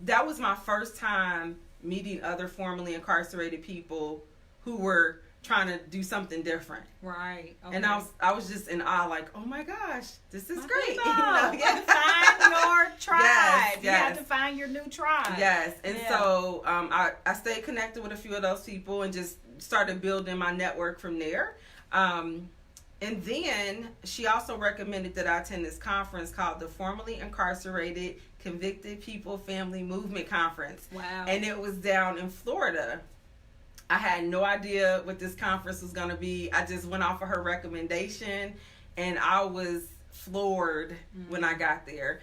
that was my first time meeting other formerly incarcerated people who were trying to do something different. Right. And I was just in awe, like, oh my gosh, this is great. Find your tribe. Yes. You have to find your new tribe. Yes. And so I stayed connected with a few of those people and just started building my network from there. And then she also recommended that I attend this conference called the Formerly Incarcerated Convicted People Family Movement Conference. Wow. And it was down in Florida. I had no idea what this conference was going to be. I just went off of her recommendation, and I was floored when I got there.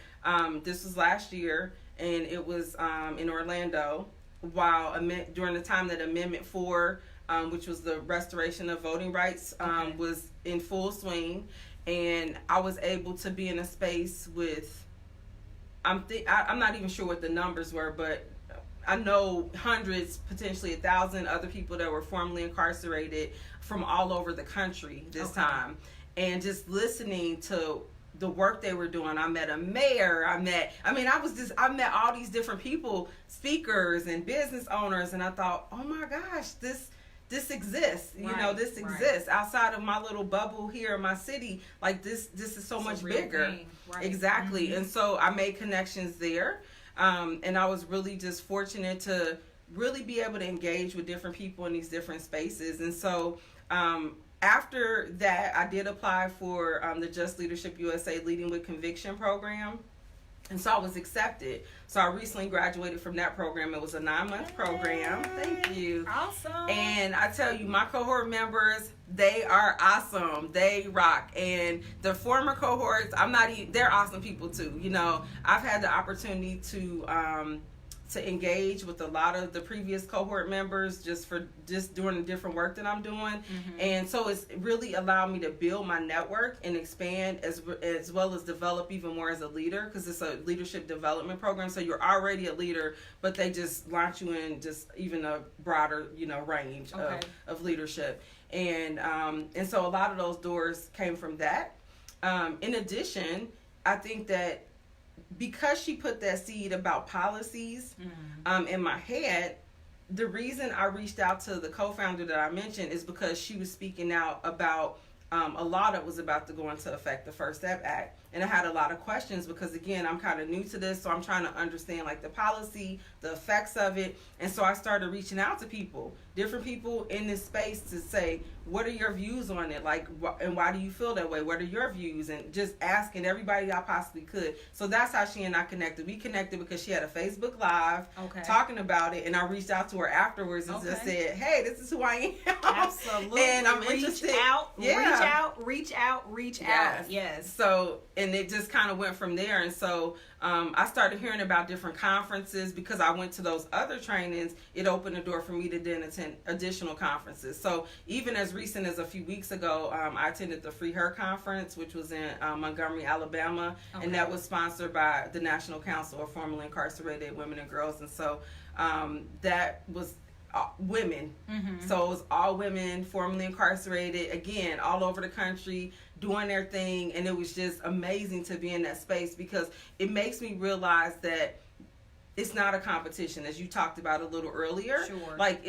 This was last year, and it was in Orlando, during the time that Amendment 4, which was the restoration of voting rights, was in full swing. And I was able to be in a space with, I'm not even sure what the numbers were, but I know hundreds, potentially 1,000 other people that were formerly incarcerated from all over the country this time. And just listening to the work they were doing. I met a mayor. I met all these different people, speakers and business owners. And I thought, oh my gosh, this exists. This exists outside of my little bubble here in my city. Like this is so much bigger. Exactly. And so I made connections there. And I was really just fortunate to really be able to engage with different people in these different spaces. And so after that, I did apply for the Just Leadership USA Leading with Conviction program. And so I was accepted. So I recently graduated from that program. It was a 9-month program. Thank you. Awesome. And I tell you, my cohort members, they are awesome. They rock. And the former cohorts, they're awesome people too. I've had the opportunity to engage with a lot of the previous cohort members just doing the different work that I'm doing. And so it's really allowed me to build my network and expand as well as develop even more as a leader, because it's a leadership development program. So you're already a leader, but they just launch you in just even a broader, range of leadership. And so a lot of those doors came from that. In addition, I think that because she put that seed about policies in my head, the reason I reached out to the co-founder that I mentioned is because she was speaking out about a law that was about to go into effect, the First Step Act. And I had a lot of questions because, again, I'm kind of new to this, so I'm trying to understand like the policy, the effects of it. And so I started reaching out to different people in this space to say, what are your views on it? Like, and why do you feel that way? What are your views? And just asking everybody I possibly could. So that's how she and I connected. We connected because she had a Facebook Live talking about it, and I reached out to her afterwards and just said, hey, this is who I am. Absolutely. And I'm interested. Reach out. Yes. So, and it just kind of went from there. And so I started hearing about different conferences because I went to those other trainings. It opened the door for me to then attend additional conferences. So even as recent as a few weeks ago, I attended the Free Her Conference, which was in Montgomery, Alabama. And that was sponsored by the National Council of Formerly Incarcerated Women and Girls. And so that was women. So it was all women formerly incarcerated, again, all over the country, doing their thing. And it was just amazing to be in that space, because it makes me realize that it's not a competition, as you talked about a little earlier. Sure. Like,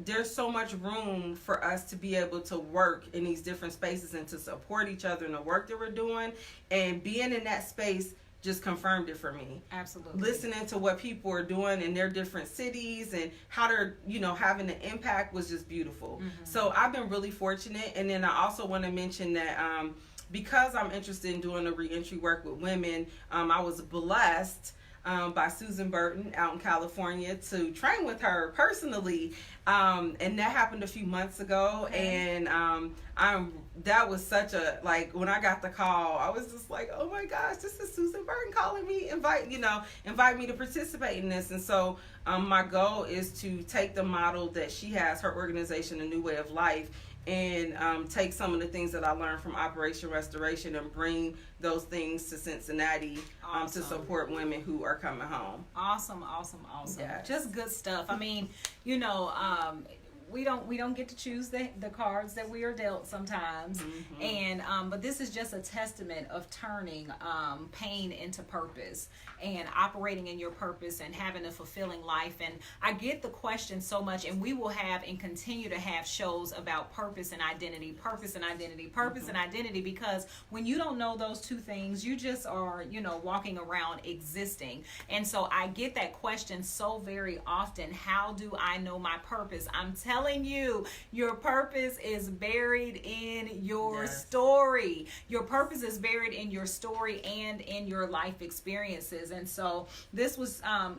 there's so much room for us to be able to work in these different spaces and to support each other in the work that we're doing. And being in that space just confirmed it for me. Absolutely. Listening to what people are doing in their different cities and how they're, having an impact was just beautiful. So I've been really fortunate. And then I also want to mention that because I'm interested in doing the reentry work with women, I was blessed by Susan Burton out in California to train with her personally. And that happened a few months ago. Okay. And that was such a, like, when I got the call, I was just like, oh my gosh, this is Susan Burton calling me, invite me to participate in this. And so my goal is to take the model that she has, her organization, A New Way of Life, and take some of the things that I learned from Operation Restoration and bring those things to Cincinnati to support women who are coming home. Awesome. Yes. Just good stuff. I mean, we don't get to choose the cards that we are dealt sometimes. And but this is just a testament of turning pain into purpose and operating in your purpose and having a fulfilling life. And I get the question so much, and we will have and continue to have shows about purpose and identity, because when you don't know those two things, you just are, walking around existing. And so I get that question so very often. How do I know my purpose? I'm telling you, your purpose is buried in your story. Your purpose is buried in your story and in your life experiences. And so this was, a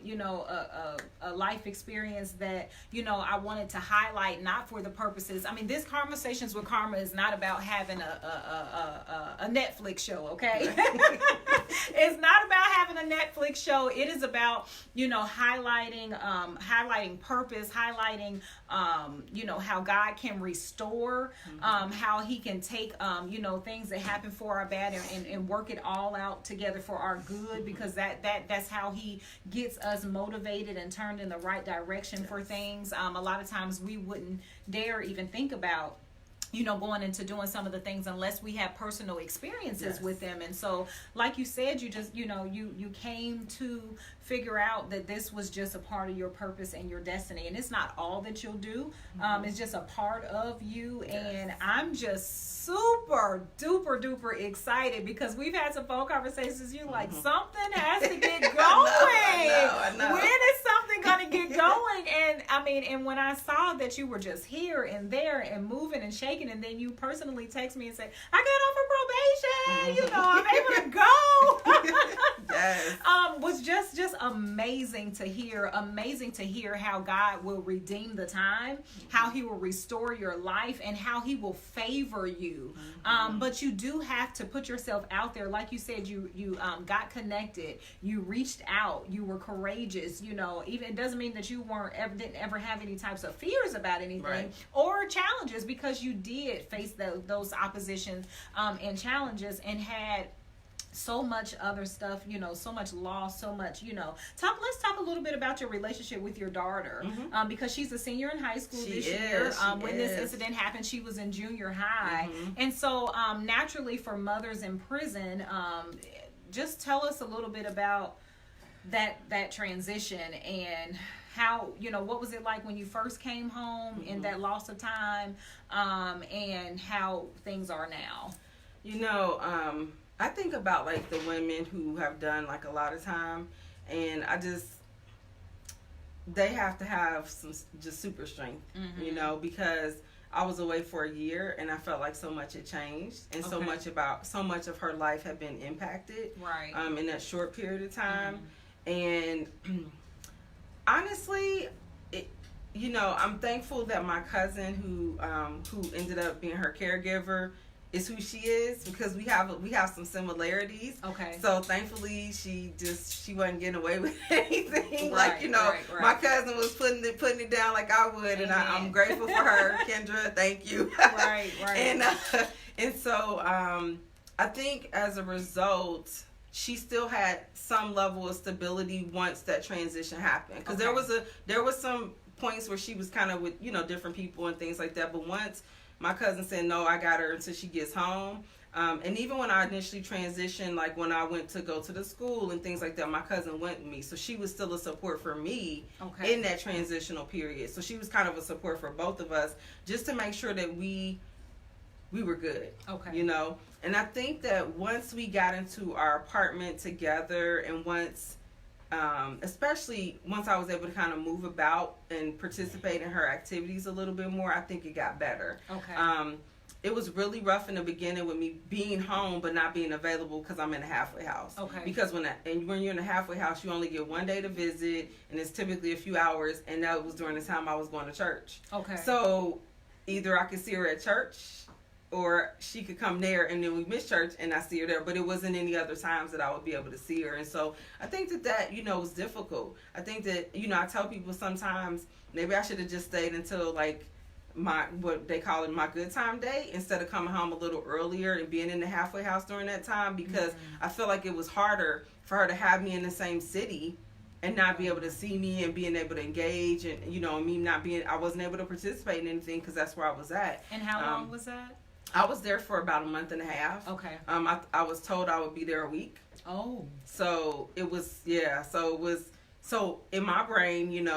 life experience that, I wanted to highlight, not for the purposes. I mean, this Conversations with Karhma is not about having a Netflix show, okay? It's not about having a Netflix show. It is about, highlighting purpose, highlighting, how God can restore, how he can take, things that happen for our bad and work it all out together for our good, because that's how he gets us motivated and turned in the right direction for things. A lot of times we wouldn't dare even think about going into doing some of the things unless we have personal experiences with them. And so, like you said, you just, you came to figure out that this was just a part of your purpose and your destiny. And it's not all that you'll do. It's just a part of you. And I'm just super duper duper excited, because we've had some phone conversations. You're like, something has to get going. I know. When is something going to get going? And I mean, and when I saw that you were just here and there and moving and shaking, and then you personally text me and say, I got off of probation, I'm able to go. Yes. Was just amazing to hear how God will redeem the time, how he will restore your life, and how he will favor you. But you do have to put yourself out there. Like you said, you got connected, you reached out, you were courageous. Even it doesn't mean that you didn't ever have any types of fears about anything or challenges, because you did face those oppositions and challenges, and had so much other stuff, so much loss, so much, let's talk a little bit about your relationship with your daughter, because she's a senior in high school this year. When this incident happened, she was in junior high. And so naturally, for mothers in prison, just tell us a little bit about that transition, and how, what was it like when you first came home in that loss of time, and how things are now? I think about like the women who have done like a lot of time, and they have to have some just super strength, because I was away for a year and I felt like so much had changed, and so much of her life had been impacted in that short period of time. And honestly, I'm thankful that my cousin who ended up being her caregiver is who she is, because we have some similarities. Okay. So thankfully she wasn't getting away with anything. My cousin was putting it down like I would. Amen. And I'm grateful for her. Kendra, thank you. Right. And so I think as a result, she still had some level of stability once that transition happened, because there was some points where she was kind of with, different people and things like that. But once my cousin said, no, I got her until she gets home. And even when I initially transitioned, like when I went to go to the school and things like that, my cousin went with me. So she was still a support for me in that transitional period. So she was kind of a support for both of us, just to make sure that we were good. Okay. And I think that once we got into our apartment together, and once, especially once I was able to kind of move about and participate in her activities a little bit more, I think it got better. Okay. It was really rough in the beginning with me being home but not being available because I'm in a halfway house. Okay. Because when you're in a halfway house, you only get one day to visit, and it's typically a few hours, and that was during the time I was going to church. Okay. So either I could see her at church, or she could come there, and then we miss church and I see her there, but it wasn't any other times that I would be able to see her. And so I think that was difficult. I think that, I tell people sometimes maybe I should have just stayed until like what they call it, my good time day, instead of coming home a little earlier and being in the halfway house during that time, because I feel like it was harder for her to have me in the same city and not be able to see me and being able to engage, and I wasn't able to participate in anything because that's where I was at. And how long was that? I was there for about a month and a half. Okay. I was told I would be there a week. Oh. So it was, so in my brain,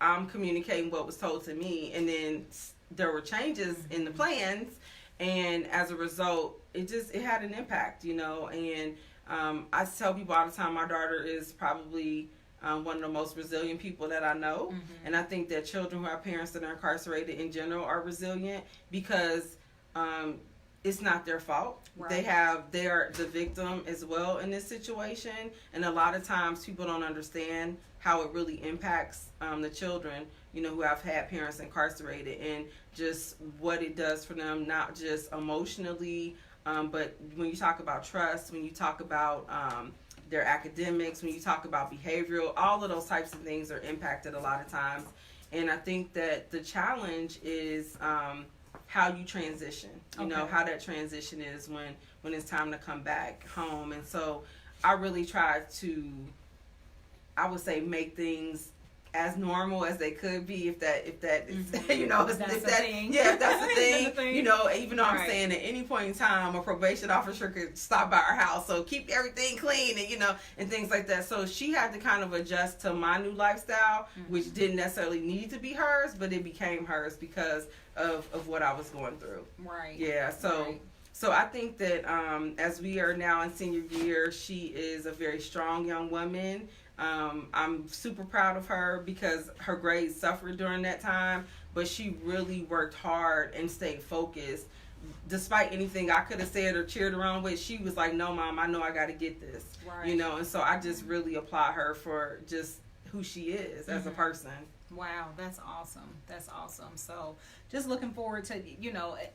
I'm communicating what was told to me, and then there were changes in the plans, and as a result, it had an impact, and I tell people all the time, my daughter is probably one of the most resilient people that I know, and I think that children who have parents that are incarcerated in general are resilient because it's not their fault. Right. They are the victim as well in this situation, and a lot of times people don't understand how it really impacts the children, who have had parents incarcerated, and just what it does for them, not just emotionally, but when you talk about trust, when you talk about their academics, when you talk about behavioral, all of those types of things are impacted a lot of times. And I think that the challenge is how you transition, how that transition is when it's time to come back home. And so I really tried to, I would say, make things as normal as they could be, if that is, thing. if that's the thing, even though I'm saying at any point in time a probation officer could stop by our house, so keep everything clean and things like that. So she had to kind of adjust to my new lifestyle, which didn't necessarily need to be hers, but it became hers because of what I was going through. Right. Yeah. So I think that as we are now in senior year, she is a very strong young woman. I'm super proud of her because her grades suffered during that time, but she really worked hard and stayed focused. Despite anything I could have said or cheered around with, she was like, no, Mom, I know I got to get this. Right. And so I just really applaud her for just who she is as a person. Wow, that's awesome. That's awesome. So just looking forward to,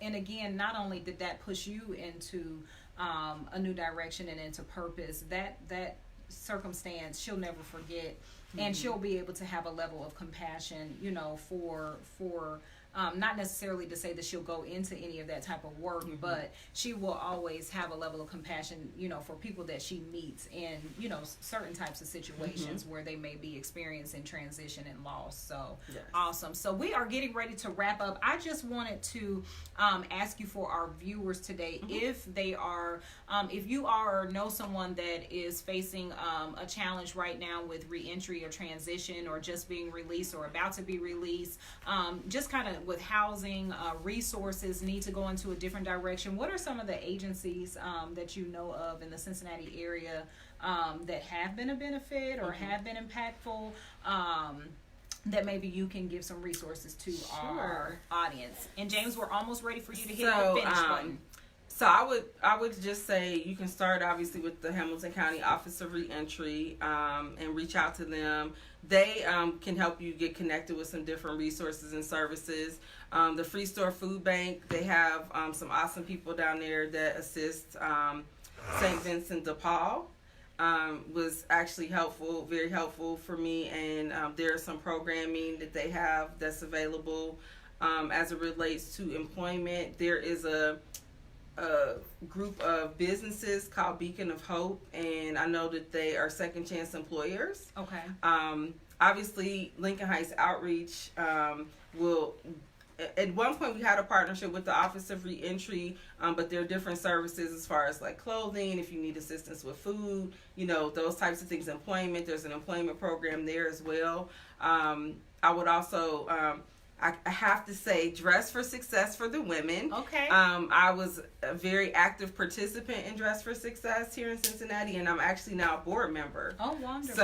and again, not only did that push you into a new direction and into purpose, that circumstance she'll never forget, and she'll be able to have a level of compassion, for not necessarily to say that she'll go into any of that type of work, but she will always have a level of compassion, for people that she meets in, certain types of situations where they may be experiencing transition and loss. So yes. Awesome. So we are getting ready to wrap up. I just wanted to ask you for our viewers today, if they are, if you are or know someone that is facing a challenge right now with reentry or transition, or just being released or about to be released, just kind of with housing, resources, need to go into a different direction. What are some of the agencies that you know of in the Cincinnati area that have been a benefit or have been impactful, that maybe you can give some resources to our audience? And James, we're almost ready for you to hit the finish button. So I would just say you can start obviously with the Hamilton County Office of Reentry, and reach out to them. They can help you get connected with some different resources and services. The Free Store Food Bank, they have some awesome people down there that assist. St. Vincent de Paul was actually helpful, very helpful for me, and there's some programming that they have that's available as it relates to employment. There is a group of businesses called Beacon of Hope, and I know that they are second chance employers. Okay. Obviously, Lincoln Heights Outreach will. At one point, we had a partnership with the Office of Reentry, but there are different services as far as like clothing, if you need assistance with food, those types of things. Employment, there's an employment program there as well. I would also, I have to say, Dress for Success for the women. Okay. I was a very active participant in Dress for Success here in Cincinnati, and I'm actually now a board member. Oh, wonderful.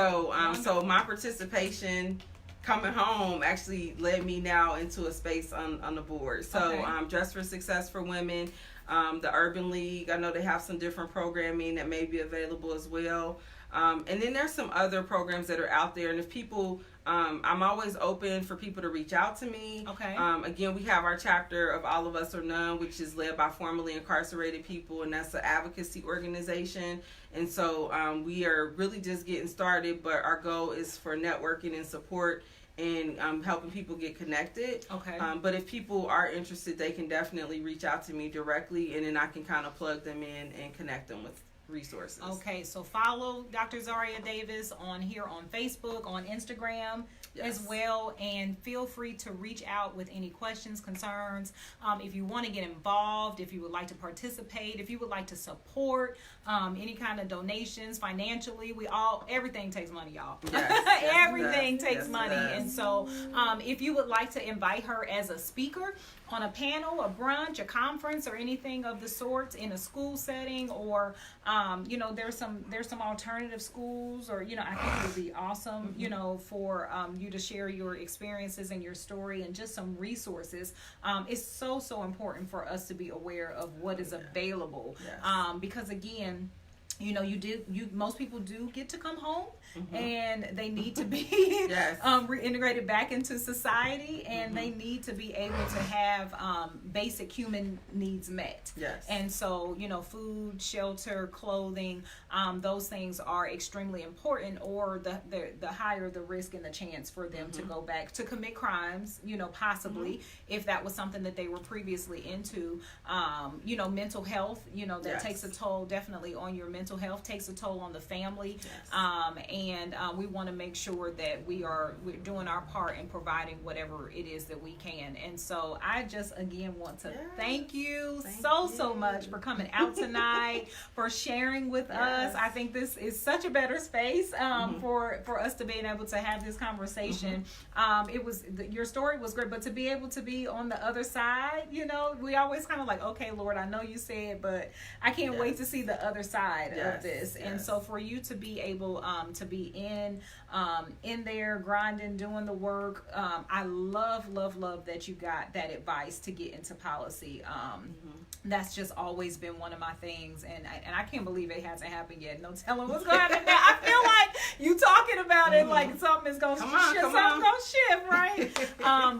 So my participation coming home actually led me now into a space on the board. So Okay. Dress for Success for women, the Urban League, I know they have some different programming that may be available as well. And then there's some other programs that are out there, and if people, I'm always open for people to reach out to me. Okay. Again, we have our chapter of All of Us or None, which is led by formerly incarcerated people, and that's an advocacy organization. And so we are really just getting started, but our goal is for networking and support and helping people get connected. Okay. But if people are interested, they can definitely reach out to me directly, and then I can kind of plug them in and connect them with resources. Okay, so follow Dr. Zaria Davis on Facebook, on Instagram Yes. as well, and feel free to reach out with any questions, concerns. If you want to get involved, if you would like to participate, if you would like to support any kind of donations financially, everything takes money, y'all. Yes, Everything yes, takes yes, money. yes. And so if you would like to invite her as a speaker on a panel, a brunch, a conference, or anything of the sort in a school setting, or there's some alternative schools, or I think it would be awesome, for you to share your experiences and your story and just some resources. It's so important for us to be aware of what is available. Yes. Because again, most people do get to come home, and they need to be Yes. reintegrated back into society, and they need to be able to have basic human needs met. Yes. And so, food, shelter, clothing, those things are extremely important, or the higher the risk and the chance for them to go back to commit crimes, possibly, if that was something that they were previously into. Mental health, that Yes. takes a toll definitely on your mental health, takes a toll on the family. Yes. And we want to make sure that we're doing our part in providing whatever it is that we can. And so I just again want to thank you so much for coming out tonight, for sharing with us. I think this is such a better space for us to be able to have this conversation. Your story was great, but to be able to be on the other side, we always kind of like, okay, Lord, I know you said, but I can't wait to see the other side of this. And so for you to be able to be in there grinding, doing the work, I love that you got that advice to get into policy. That's just always been one of my things, and I can't believe it hasn't happened yet. No telling what's going to happen now. I feel like you talking about it like something is going to shift, right?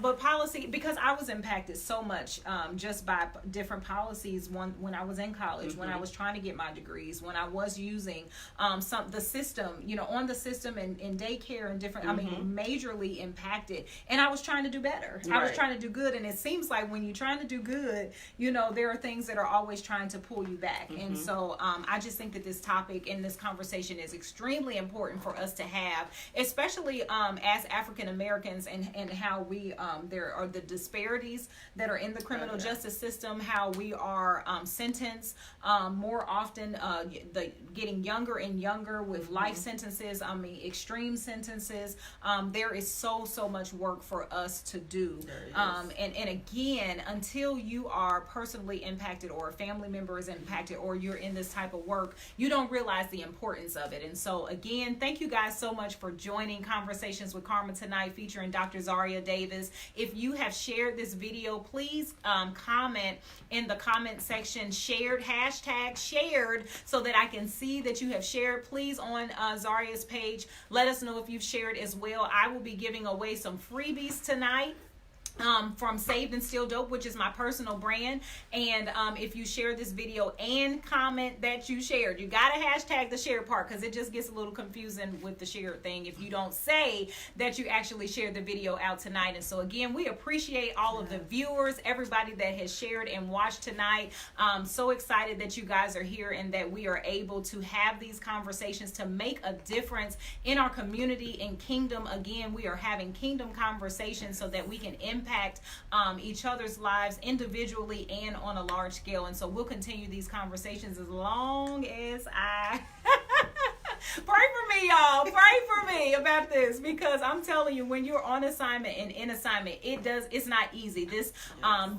But policy, because I was impacted so much just by different policies when I was in college, when I was trying to get my degrees, when I was using the system, on the system and in daycare and different, majorly impacted. And I was trying to do better. Right. I was trying to do good, and it seems like when you're trying to do good, there are things that are always trying to pull you back. And so I just think that this topic and this conversation is extremely important for us to have, especially as African Americans, and how we there are the disparities that are in the criminal justice system, how we are sentenced more often, getting younger and younger with life sentences, extreme sentences. There is so much work for us to do. And again, until you are personally impacted, or a family member is impacted, or you're in this type of work, you don't realize the importance of it. And so again, thank you guys so much for joining Conversations with Karhma tonight, featuring Dr. Zaria Davis. If you have shared this video, please comment in the comment section, hashtag shared, so that I can see that you have shared. Please, on Zaria's page, let us know if you've shared as well. I will be giving away some freebies tonight. from Saved and Still Dope, which is my personal brand. And if you share this video and comment that you shared, you gotta hashtag the share part, because it just gets a little confusing with the share thing if you don't say that you actually shared the video out tonight. And so again, we appreciate all of the viewers, everybody that has shared and watched tonight. So excited that you guys are here and that we are able to have these conversations to make a difference in our community and kingdom. Again, we are having kingdom conversations so that we can impact each other's lives individually and on a large scale. And so we'll continue these conversations as long as I pray for me, y'all. Pray for me about this, because I'm telling you, when you're on assignment and in assignment, it's not easy. This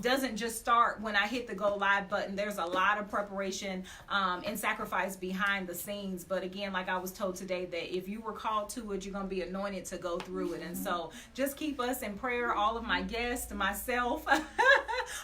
doesn't just start when I hit the go live button. There's a lot of preparation and sacrifice behind the scenes. But again, like I was told today, that if you were called to it, you're going to be anointed to go through it. And so just keep us in prayer, all of my guests, myself,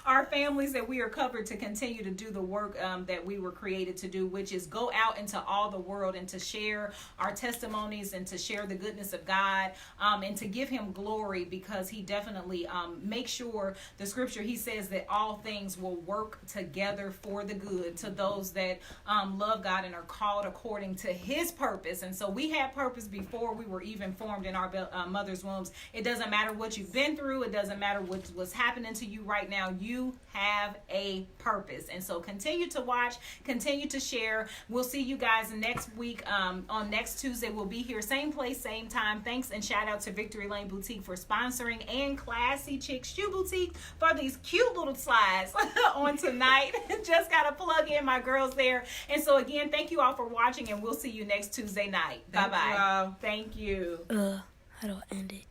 our families, that we are covered to continue to do the work that we were created to do, which is go out into all the world and to share our testimonies and to share the goodness of God, and to give him glory, because he definitely makes sure, the scripture, he says that all things will work together for the good to those that love God and are called according to his purpose. And so we had purpose before we were even formed in our mother's wombs. It doesn't matter what you've been through. It doesn't matter what's happening to you right now. You have a purpose. And so continue to watch, continue to share. We'll see you guys next week. On next Tuesday, we'll be here, same place, same time. Thanks and shout out to Victory Lane Boutique for sponsoring, and Classy Chick Shoe Boutique for these cute little slides on tonight. Just got to plug in my girls there. And so again, thank you all for watching, and we'll see you next Tuesday night. Bye-bye. Thank you. How do I end it?